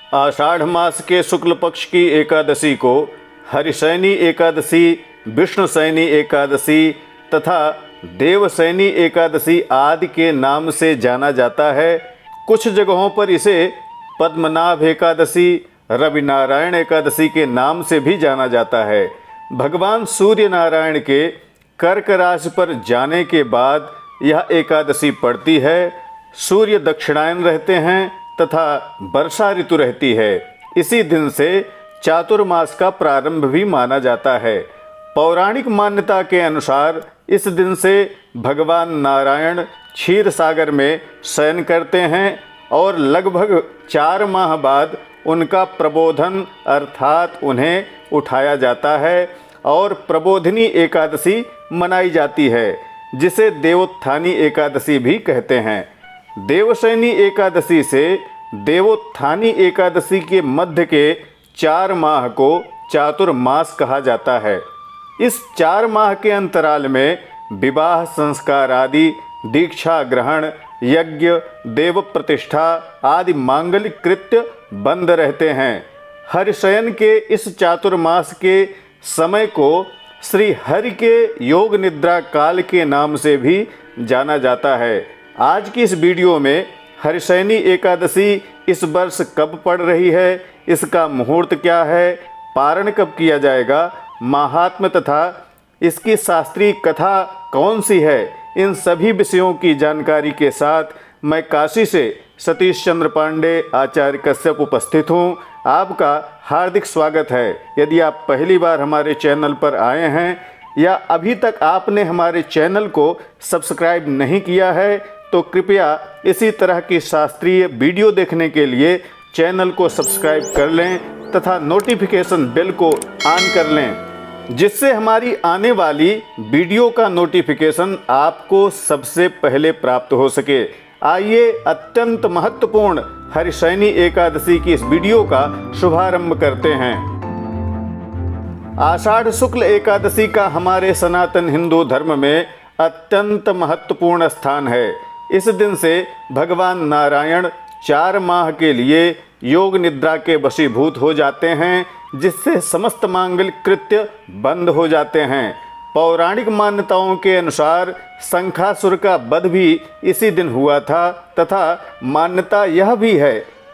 आषाढ़ मास के शुक्ल पक्ष की एकादशी को हरिशयनी एकादशी, विष्णुशयनी एकादशी तथा देवशयनी एकादशी आदि के नाम से जाना जाता है। कुछ जगहों पर इसे पद्मनाभ एकादशी, रविनारायण एकादशी के नाम से भी जाना जाता है। भगवान सूर्य नारायण के कर्क राशि पर जाने के बाद यह एकादशी पड़ती है। सूर्य दक्षिणायन रहते हैं तथा वर्षा ऋतु रहती है। इसी दिन से चातुर्मास का प्रारंभ भी माना जाता है। पौराणिक मान्यता के अनुसार इस दिन से भगवान नारायण क्षीर सागर में शयन करते हैं और लगभग 4 माह बाद उनका प्रबोधन अर्थात उन्हें उठाया जाता है और प्रबोधिनी एकादशी मनाई जाती है, जिसे देवोत्थानी एकादशी भी कहते हैं। देवशयनी एकादशी से देवोत्थानी एकादशी के मध्य के 4 माह को चातुर्मास कहा जाता है। इस 4 माह के अंतराल में विवाह संस्कार आदि, दीक्षा ग्रहण, यज्ञ, देव प्रतिष्ठा आदि मांगलिक कृत्य बंद रहते हैं। हरिशयन के इस चातुर्मास के समय को श्री हरि के योग निद्रा काल के नाम से भी जाना जाता है। आज की इस वीडियो में हरिशयनी एकादशी इस वर्ष कब पड़ रही है, इसका मुहूर्त क्या है, पारण कब किया जाएगा, महात्म्य तथा इसकी शास्त्रीय कथा कौन सी है, इन सभी विषयों की जानकारी के साथ मैं काशी से सतीश चंद्र पांडे आचार्य कश्यप उपस्थित हूँ। आपका हार्दिक स्वागत है। यदि आप पहली बार हमारे चैनल पर आए हैं या अभी तक आपने हमारे चैनल को सब्सक्राइब नहीं किया है तो कृपया इसी तरह की शास्त्रीय वीडियो देखने के लिए चैनल को सब्सक्राइब कर लें तथा नोटिफिकेशन बेल को ऑन कर लें, जिससे हमारी आने वाली वीडियो का नोटिफिकेशन आपको सबसे पहले प्राप्त हो सके। आइए अत्यंत महत्वपूर्ण हरिशयनी एकादशी की इस वीडियो का शुभारंभ करते हैं। आषाढ़ शुक्ल एकादशी का हमारे सनातन हिंदू धर्म में अत्यंत महत्वपूर्ण स्थान है। इस दिन से भगवान नारायण 4 माह के लिए योग निद्रा के वशीभूत हो जाते हैं, जिससे समस्त मांगलिक कृत्य बंद हो जाते हैं। पौराणिक मान्यताओं के अनुसार शंखासुर का वध भी इसी दिन हुआ था तथा मान्यता यह भी है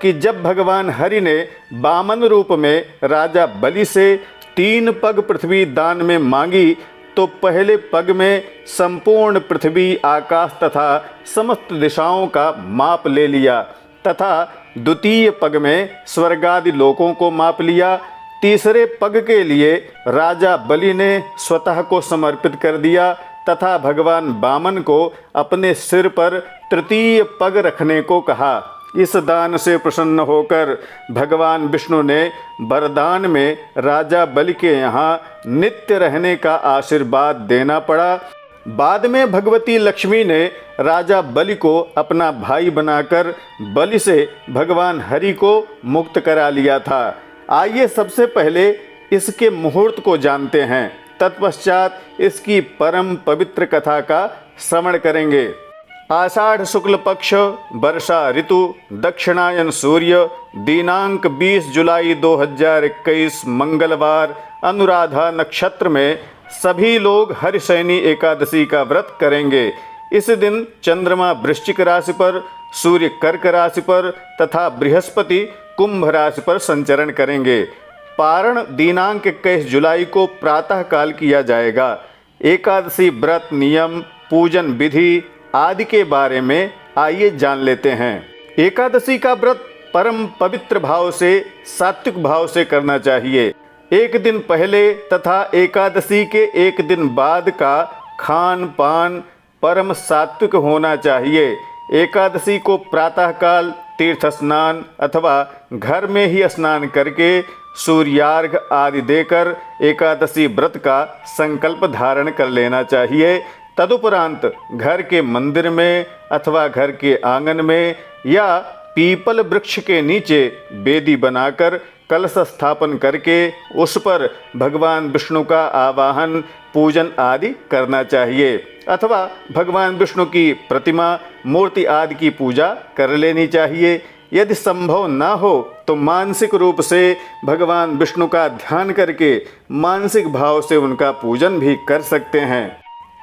कि जब भगवान हरि ने वामन रूप में राजा बलि से 3 पग पृथ्वी दान में मांगी तो पहले पग में संपूर्ण पृथ्वी, आकाश तथा समस्त दिशाओं का माप ले लिया तथा द्वितीय पग में स्वर्गादि लोकों को माप लिया। तीसरे पग के लिए राजा बलि ने स्वतः को समर्पित कर दिया तथा भगवान वामन को अपने सिर पर तृतीय पग रखने को कहा। इस दान से प्रसन्न होकर भगवान विष्णु ने वरदान में राजा बलि के यहाँ नित्य रहने का आशीर्वाद देना पड़ा। बाद में भगवती लक्ष्मी ने राजा बलि को अपना भाई बनाकर बलि से भगवान हरि को मुक्त करा लिया था। आइए सबसे पहले इसके मुहूर्त को जानते हैं, तत्पश्चात इसकी परम पवित्र कथा का श्रवण करेंगे। आषाढ़ शुक्ल पक्ष, वर्षा ऋतु, दक्षिणायन सूर्य, दिनांक 20 जुलाई 2021 मंगलवार, अनुराधा नक्षत्र में सभी लोग हरिशयनी एकादशी का व्रत करेंगे। इस दिन चंद्रमा वृश्चिक राशि पर, सूर्य कर्क राशि पर तथा बृहस्पति कुंभ राशि पर संचरण करेंगे। पारण दिनांक 21 जुलाई को प्रातः काल किया जाएगा। एकादशी व्रत नियम, पूजन विधि आदि के बारे में आइए जान लेते हैं। एकादशी का व्रत परम पवित्र भाव से, सात्विक भाव से करना चाहिए। एक दिन पहले तथा एकादशी के एक दिन बाद का खान पान परम सात्विक होना चाहिए। एकादशी को प्रातःकाल तीर्थ स्नान अथवा घर में ही स्नान करके सूर्यार्घ आदि देकर एकादशी व्रत का संकल्प धारण कर लेना चाहिए। तदुपरांत घर के मंदिर में अथवा घर के आंगन में या पीपल वृक्ष के नीचे वेदी बनाकर कलश स्थापन करके उस पर भगवान विष्णु का आवाहन, पूजन आदि करना चाहिए अथवा भगवान विष्णु की प्रतिमा, मूर्ति आदि की पूजा कर लेनी चाहिए। यदि संभव न हो तो मानसिक रूप से भगवान विष्णु का ध्यान करके मानसिक भाव से उनका पूजन भी कर सकते हैं।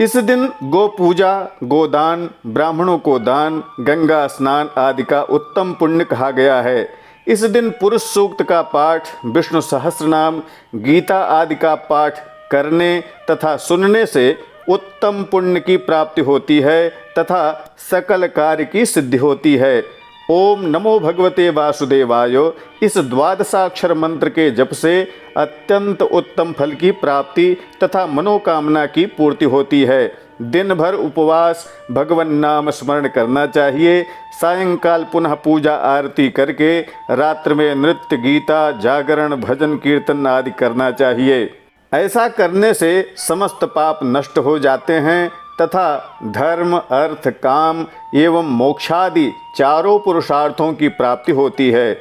इस दिन गो पूजा, गोदान, ब्राह्मणों को दान, गंगा स्नान आदि का उत्तम पुण्य कहा गया है। इस दिन पुरुष सूक्त का पाठ, विष्णु सहस्रनाम, गीता आदि का पाठ करने तथा सुनने से उत्तम पुण्य की प्राप्ति होती है तथा सकल कार्य की सिद्धि होती है। ओम नमो भगवते वासुदेवाय इस द्वादशाक्षर मंत्र के जप से अत्यंत उत्तम फल की प्राप्ति तथा मनोकामना की पूर्ति होती है। दिन भर उपवास, भगवन नाम स्मरण करना चाहिए। सायंकाल पुनः पूजा आरती करके रात्र में नृत्य, गीता, जागरण, भजन, कीर्तन आदि करना चाहिए। ऐसा करने से समस्त पाप नष्ट हो जाते हैं तथा धर्म, अर्थ, काम एवं मोक्षादि चारों पुरुषार्थों की प्राप्ति होती है।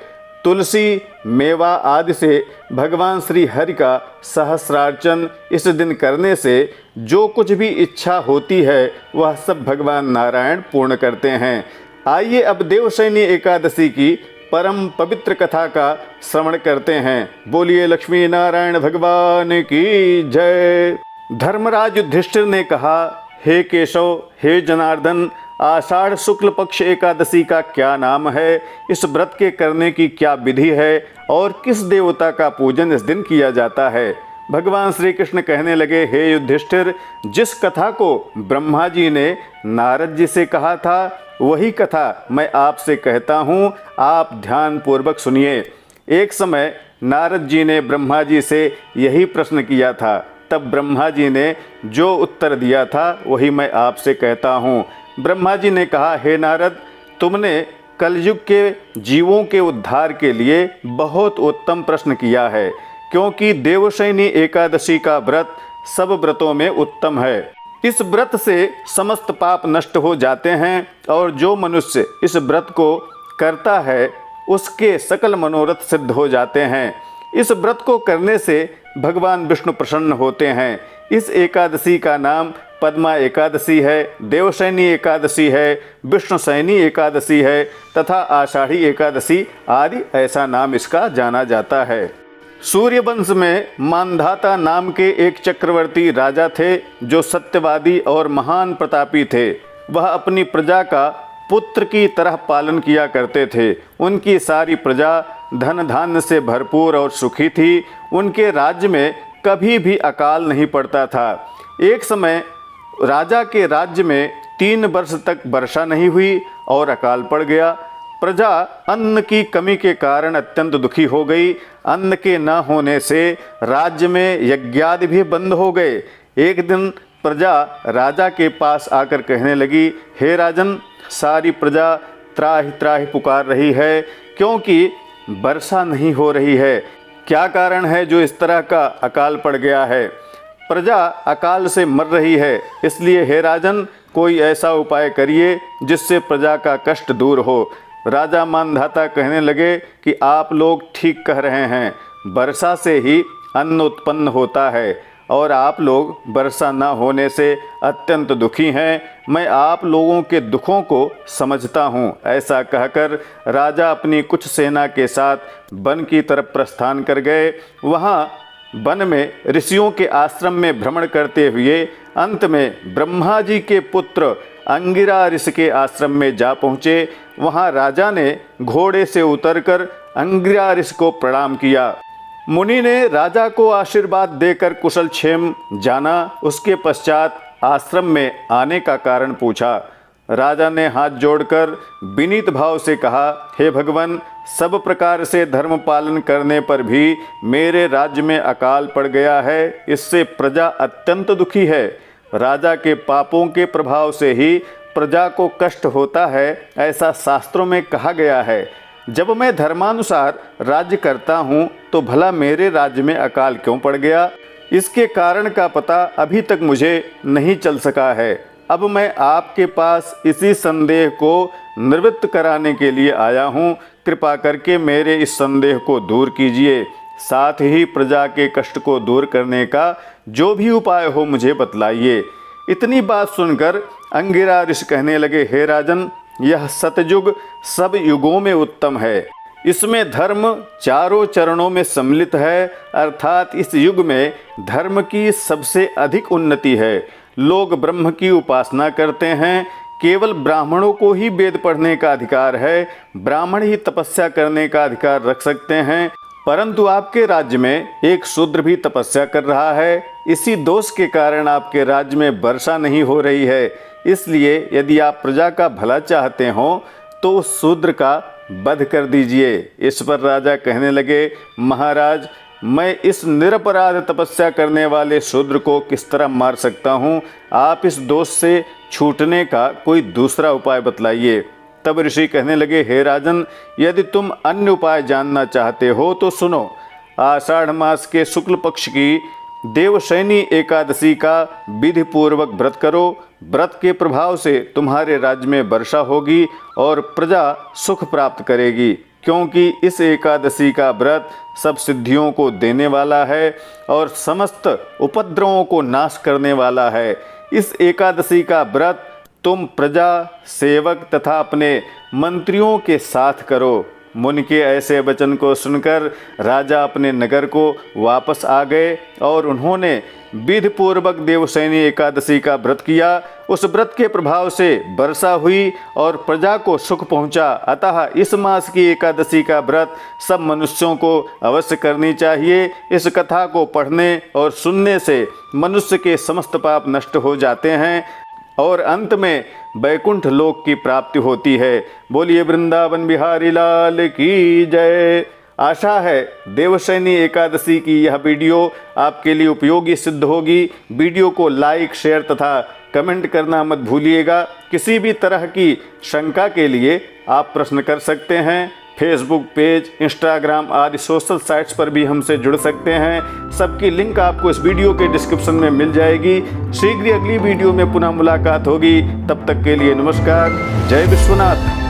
तुलसी, मेवा आदि से भगवान श्री हरि का सहस्रार्चन इस दिन करने से जो कुछ भी इच्छा होती है वह सब भगवान नारायण पूर्ण करते हैं। आइए अब देवशयनी एकादशी की परम पवित्र कथा का श्रवण करते हैं। बोलिए लक्ष्मी नारायण भगवान की जय। धर्मराज युधिष्ठिर ने कहा, हे केशव, हे जनार्दन, आषाढ़ शुक्ल पक्ष एकादशी का क्या नाम है? इस व्रत के करने की क्या विधि है और किस देवता का पूजन इस दिन किया जाता है? भगवान श्री कृष्ण कहने लगे, हे युधिष्ठिर, जिस कथा को ब्रह्मा जी ने नारद जी से कहा था वही कथा मैं आपसे कहता हूँ, आप ध्यान पूर्वक सुनिए। एक समय नारद जी ने ब्रह्मा जी से यही प्रश्न किया था। तब ब्रह्मा जी ने जो उत्तर दिया था वही मैं आपसे कहता हूँ। ब्रह्मा जी ने कहा, हे नारद, तुमने कलयुग के जीवों के उद्धार के लिए बहुत उत्तम प्रश्न किया है, क्योंकि देवशयनी एकादशी का व्रत सब व्रतों में उत्तम है। इस व्रत से समस्त पाप नष्ट हो जाते हैं और जो मनुष्य इस व्रत को करता है उसके सकल मनोरथ सिद्ध हो जाते हैं। इस व्रत को करने से भगवान विष्णु प्रसन्न होते हैं। इस एकादशी का नाम पद्मा एकादशी है, देवशयनी एकादशी है, विष्णुशयनी एकादशी है तथा आषाढ़ी एकादशी आदि ऐसा नाम इसका जाना जाता है। सूर्यवंश में मांधाता नाम के एक चक्रवर्ती राजा थे जो सत्यवादी और महान प्रतापी थे। वह अपनी प्रजा का पुत्र की तरह पालन किया करते थे। उनकी सारी प्रजा धन धान्य से भरपूर और सुखी थी। उनके राज्य में कभी भी अकाल नहीं पड़ता था। एक समय राजा के राज्य में 3 वर्ष तक वर्षा नहीं हुई और अकाल पड़ गया। प्रजा अन्न की कमी के कारण अत्यंत दुखी हो गई। अन्न के न होने से राज्य में यज्ञादि भी बंद हो गए। एक दिन प्रजा राजा के पास आकर कहने लगी, हे राजन, सारी प्रजा त्राहि त्राहि पुकार रही है क्योंकि वर्षा नहीं हो रही है। क्या कारण है जो इस तरह का अकाल पड़ गया है? प्रजा अकाल से मर रही है, इसलिए हे राजन, कोई ऐसा उपाय करिए जिससे प्रजा का कष्ट दूर हो। राजा मानधाता कहने लगे कि आप लोग ठीक कह रहे हैं, वर्षा से ही अन्न उत्पन्न होता है और आप लोग वर्षा न होने से अत्यंत दुखी हैं। मैं आप लोगों के दुखों को समझता हूँ। ऐसा कहकर राजा अपनी कुछ सेना के साथ वन की तरफ प्रस्थान कर गए। वहाँ वन में ऋषियों के आश्रम में भ्रमण करते हुए अंत में ब्रह्मा जी के पुत्र अंगिरा ऋषि के आश्रम में जा पहुँचे। वहाँ राजा ने घोड़े से उतरकर अंगिरा ऋषि को प्रणाम किया। मुनि ने राजा को आशीर्वाद देकर कुशल क्षेम जाना। उसके पश्चात आश्रम में आने का कारण पूछा। राजा ने हाथ जोड़कर विनीत भाव से कहा, हे भगवान, सब प्रकार से धर्म पालन करने पर भी मेरे राज्य में अकाल पड़ गया है। इससे प्रजा अत्यंत दुखी है। राजा के पापों के प्रभाव से ही प्रजा को कष्ट होता है, ऐसा शास्त्रों में कहा गया है। जब मैं धर्मानुसार राज्य करता हूँ तो भला मेरे राज्य में अकाल क्यों पड़ गया? इसके कारण का पता अभी तक मुझे नहीं चल सका है। अब मैं आपके पास इसी संदेह को निवृत्त कराने के लिए आया हूँ। कृपा करके मेरे इस संदेह को दूर कीजिए। साथ ही प्रजा के कष्ट को दूर करने का जो भी उपाय हो मुझे बतलाइए। इतनी बात सुनकर अंगिरा ऋषि कहने लगे, हे राजन, यह सतयुग सब युगों में उत्तम है। इसमें धर्म चारों चरणों में सम्मिलित है, अर्थात इस युग में धर्म की सबसे अधिक उन्नति है। लोग ब्रह्म की उपासना करते हैं। केवल ब्राह्मणों को ही वेद पढ़ने का अधिकार है, ब्राह्मण ही तपस्या करने का अधिकार रख सकते हैं। परंतु आपके राज्य में एक शूद्र भी तपस्या कर रहा है। इसी दोष के कारण आपके राज्य में वर्षा नहीं हो रही है। इसलिए यदि आप प्रजा का भला चाहते हो तो उस शूद्र का वध कर दीजिए। इस पर राजा कहने लगे, महाराज, मैं इस निरपराध तपस्या करने वाले शूद्र को किस तरह मार सकता हूँ? आप इस दोष से छूटने का कोई दूसरा उपाय बतलाइए। तब ऋषि कहने लगे, हे राजन, यदि तुम अन्य उपाय जानना चाहते हो तो सुनो। आषाढ़ मास के शुक्ल पक्ष की देवशयनी एकादशी का विधि पूर्वक व्रत करो। व्रत के प्रभाव से तुम्हारे राज्य में वर्षा होगी और प्रजा सुख प्राप्त करेगी, क्योंकि इस एकादशी का व्रत सब सिद्धियों को देने वाला है और समस्त उपद्रवों को नाश करने वाला है। इस एकादशी का व्रत तुम प्रजा, सेवक तथा अपने मंत्रियों के साथ करो। मुनि के ऐसे वचन को सुनकर राजा अपने नगर को वापस आ गए और उन्होंने विधि पूर्वक देवशयनी एकादशी का व्रत किया। उस व्रत के प्रभाव से वर्षा हुई और प्रजा को सुख पहुंचा। अतः इस मास की एकादशी का व्रत सब मनुष्यों को अवश्य करनी चाहिए। इस कथा को पढ़ने और सुनने से मनुष्य के समस्त पाप नष्ट हो जाते हैं और अंत में वैकुंठ लोक की प्राप्ति होती है। बोलिए वृंदावन बिहारी लाल की जय। आशा है देवशयनी एकादशी की यह वीडियो आपके लिए उपयोगी सिद्ध होगी। वीडियो को लाइक, शेयर तथा कमेंट करना मत भूलिएगा। किसी भी तरह की शंका के लिए आप प्रश्न कर सकते हैं। फेसबुक पेज, इंस्टाग्राम आदि सोशल साइट्स पर भी हमसे जुड़ सकते हैं। सबकी लिंक आपको इस वीडियो के डिस्क्रिप्शन में मिल जाएगी। शीघ्र अगली वीडियो में पुनः मुलाकात होगी। तब तक के लिए नमस्कार। जय विश्वनाथ।